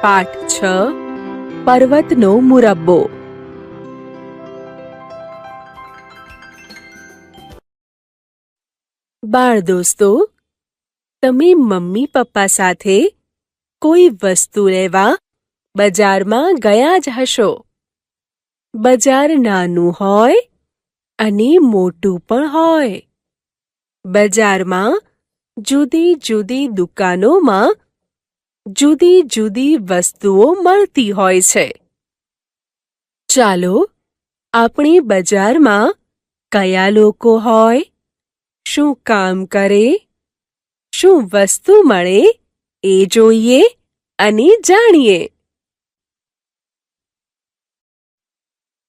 પાઠ 6 પર્વતનો મુરબ્બો. બાળ દોસ્તો, તમે મમ્મી પપ્પા સાથે કોઈ વસ્તુ લેવા બજારમાં ગયા જ હશો. બજાર નાનું હોય અને મોટું પણ હોય. બજારમાં જુદી જુદી દુકાનોમાં જુદી જુદી વસ્તુઓ મળતી હોય છે. ચાલો આપણે બજારમાં કયા લોકો હોય, શું કામ કરે, શું વસ્તુ મળે એ જોઈએ અને જાણીએ.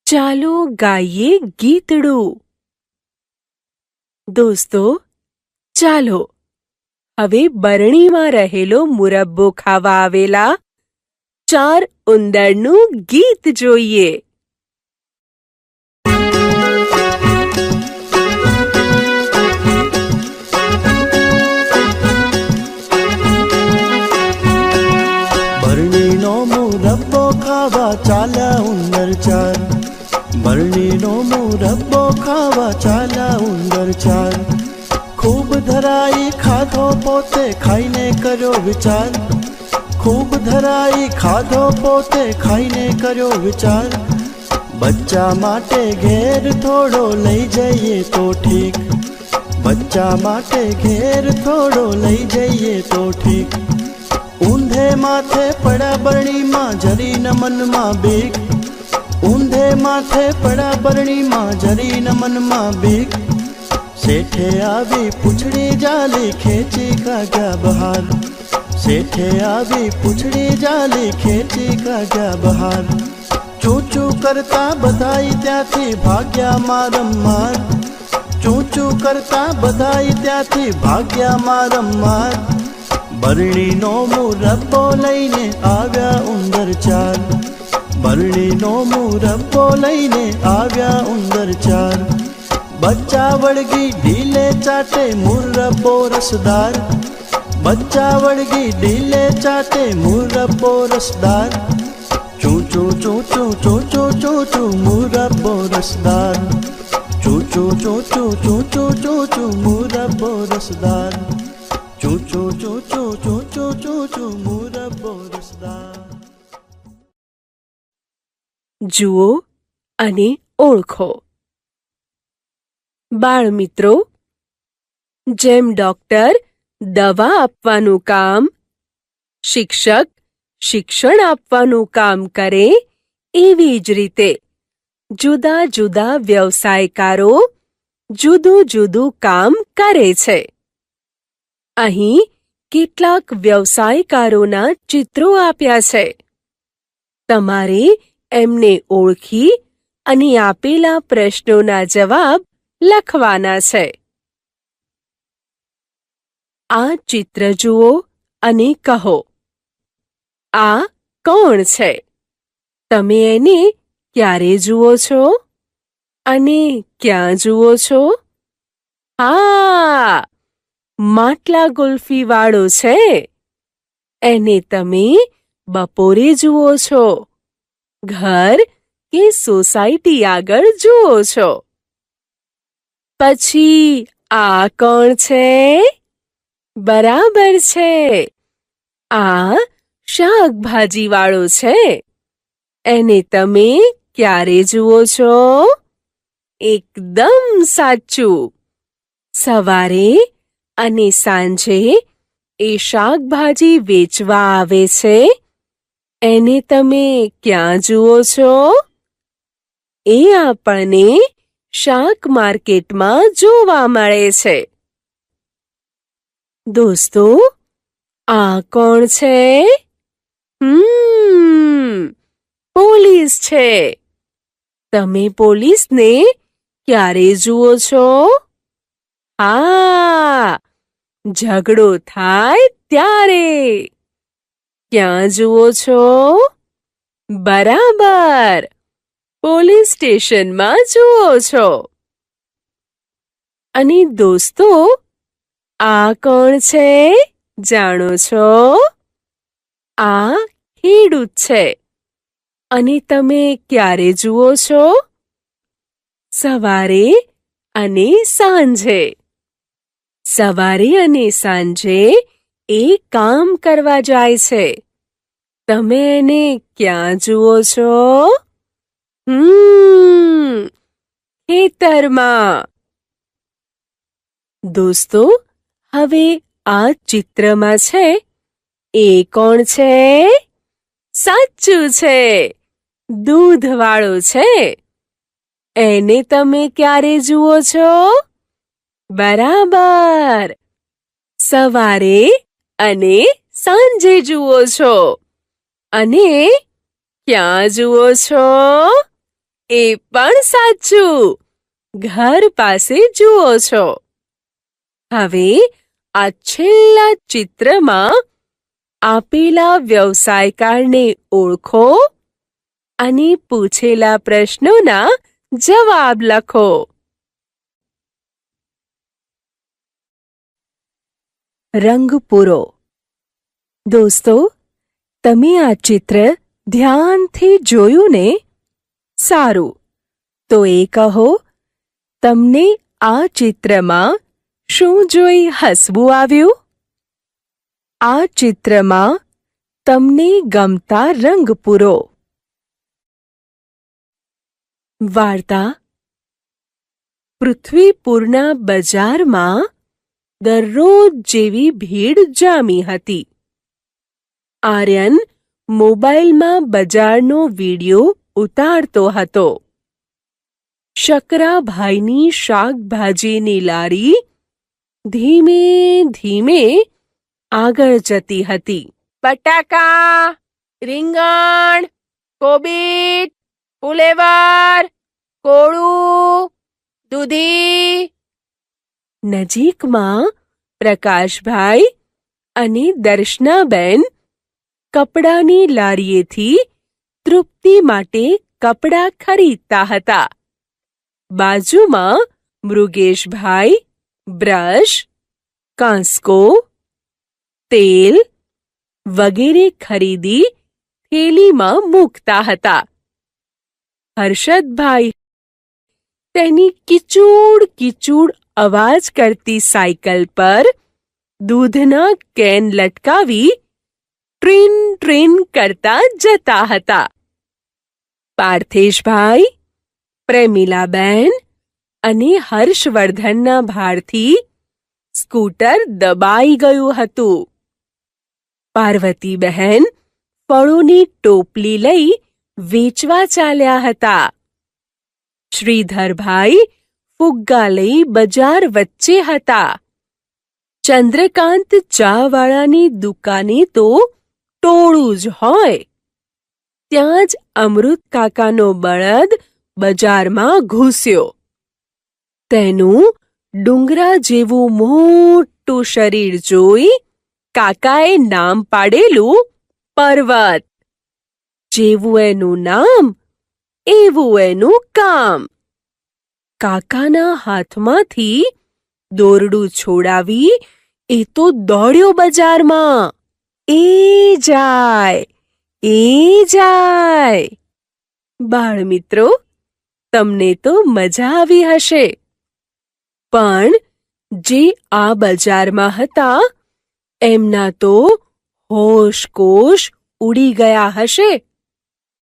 ચાલો ગાઈએ ગીતડું. દોસ્તો, ચાલો હવે બરણીમાં રહેલો મુરબ્બો ખાવા આવેલા 4 ઉંદરનું ગીત જોઈએ. બરણીનો મુરબ્બો ખાવા ચાલ્યા ઉંદર 4. બરણીનો મુરબ્બો ખાવા ચાલ્યા ઉંદર 4. ખૂબ ધરાઈ ખાધો પોતે ખાઈને કર્યો વિચાર. ખૂબ ધરાઈ ખાધો પોતે ખાઈને કર્યો વિચાર. બચ્ચા માટે ઘેર થોડો લઈ જઈએ તો ઠીક. બચ્ચા માટે ઘેર થોડો લઈ જઈએ તો ઠીક. ઊંધે માથે પડ્યા બરણીમાં જરી ન મનમાં બીક. ઊંધે માથે પડ્યા બરણીમાં જરી ન મનમાં બીક. શેઠે આવી પૂંછડી જાલી ખેંચી કાઢ્યા બહાર. શેઠે આવી પૂંછડી જાલી ખેંચી કાઢ્યા બહાર. ચૂચું કરતા બધાય ત્યાંથી ભાગ્યા મારમ્માર. ચૂચું કરતા બધાય ત્યાંથી ભાગ્યા મારમ્માર. બરણીનો મુરબ્બો લઈને આવ્યા ઉંદર 4. બરણીનો મુરબ્બો લઈને આવ્યા ઉંદર 4. બચ્ચા વળગી ઢીલે ચાટે મુરબ્બો રસદાર. બચ્ચા વળગી ઢીલે ચાટે મુરબ્બો રસદાર. ચૂચું ચૂચું ચૂચું ચૂચું મુરબ્બો રસદાર. ચૂચું ચૂચું ચૂચું ચૂચું મુરબ્બો રસદાર. ચૂચું ચૂચું ચૂચું ચૂચું મુરબ્બો રસદાર. જુઓ અને ઓળખો. બાળ મિત્રો, જેમ ડોક્ટર દવા આપવાનું કામ, શિક્ષક શિક્ષણ આપવાનું કામ કરે, એવી જ રીતે જુદા જુદા વ્યવસાયકારો જુદું જુદું કામ કરે છે. અહીં કેટલાક વ્યવસાયકારોના ચિત્રો આપ્યા છે. તમારે એમને ઓળખી અને આપેલા પ્રશ્નોના જવાબ લખવાના છે. આ ચિત્ર જુઓ અને કહો, આ કોણ છે? તમે એને ક્યારે જુઓ છો અને ક્યાં જુઓ છો? હા, માટલા ગુલ્ફી વાળો છે. એને તમે બપોરે જુઓ છો, ઘર કે સોસાયટી આગળ જુઓ છો. પછી આ કોણ છે? બરાબર છે, આ શાકભાજી વાળો છે. એને તમે ક્યારે જુઓ છો? એકદમ સાચું, સવારે અને સાંજે એ શાકભાજી વેચવા આવે છે. એને તમે ક્યાં જુઓ છો? એ આપણને શાક માર્કેટમાં જોવા મળે છે. દોસ્તો, આ કોણ છે? પોલીસ છે. તમે પોલીસને ક્યારે જુઓ છો? હા, ઝઘડો થાય ત્યારે. ક્યાં જુઓ છો? બરાબર, પોલીસ સ્ટેશનમાં જુઓ છો. અને દોસ્તો, આ કોણ છે? જાણો છો? આ ખેડૂત છે. અને તમે ક્યારે જુઓ છો? સવારે અને સાંજે. સવારે અને સાંજે એ કામ કરવા જાય છે. તમે એને ક્યાં જુઓ છો? ખેતરમાં. દોસ્તો, હવે આ ચિત્રમાં છે એ કોણ છે? સાચું છે, દૂધવાળો છે. એને તમે ક્યારે જુઓ છો? બરાબર, સવારે અને સાંજે જુઓ છો. અને ક્યાં જુઓ છો? એ પણ સાચું, ઘર પાસે જુઓ છો. હવે આ છેલ્લા ચિત્રમાં આપેલા વ્યવસાયકારને ઓળખો અને પૂછેલા પ્રશ્નોના જવાબ લખો. રંગ પૂરો. દોસ્તો, તમે આ ચિત્ર ધ્યાનથી જોયું ને? સારું, તો એ કહો, તમને આ ચિત્રમાં શું જોઈ હસવું આવ્યું? આ ચિત્રમાં તમને ગમતા રંગ પૂરો. વાર્તા. પૃથ્વીપુરના બજારમાં દરરોજ જેવી ભીડ જામી હતી. આર્યન મોબાઈલમાં બજારનો વિડિયો ઉતારતો હતો. શકરાભાઈની શાકભાજીની લારી ધીમે ધીમે આગળ જતી હતી. બટાકા, રીંગણ, કોબીજ, ફુલેવર, કોળું, દૂધી. નજીકમાં પ્રકાશભાઈ અને દર્શનાબેન કપડાની લારીએથી તૃપ્તિ માટે કપડાં ખરીદતા હતા. બાજુમાં મૃગેશભાઈ બ્રશ, કાંસકો, તેલ વગેરે ખરીદી થેલીમાં મૂકતા હતા. હર્ષદભાઈ તેની કિચૂડ કિચૂડ અવાજ કરતી સાયકલ પર દૂધના કેન લટકાવી ટ્રીન ટ્રીન કરતા જતા હતા. પાર્થેશભાઈ, પ્રેમિલાબેન અને હર્ષવર્ધનના ભારથી સ્કૂટર દબાઈ ગયું હતું. પાર્વતીબહેન ફળોની ટોપલી લઈ વેચવા ચાલ્યા હતા. શ્રીધરભાઈ ફુગ્ગા લઈ બજાર વચ્ચે હતા. ચંદ્રકાંત ચાવાળાની દુકાને તો ટોળું જ હોય. ત્યાં જ અમૃત કાકાનો બળદ બજારમાં ઘૂસ્યો. તેનું ડુંગરા જેવું મોટું શરીર જોઈ કાકાએ નામ પાડેલું પર્વત. જેવું એનું નામ એવું એનું કામ. કાકાના હાથમાંથી દોરડું છોડાવી એ તો દોડ્યો બજારમાં. એ જાય, એ જાય. બાળમિત્રો, તમને તો મજા આવી હશે. પણ જે આ બજારમાં હતા એમના તો હોશ કોશ ઉડી ગયા હશે.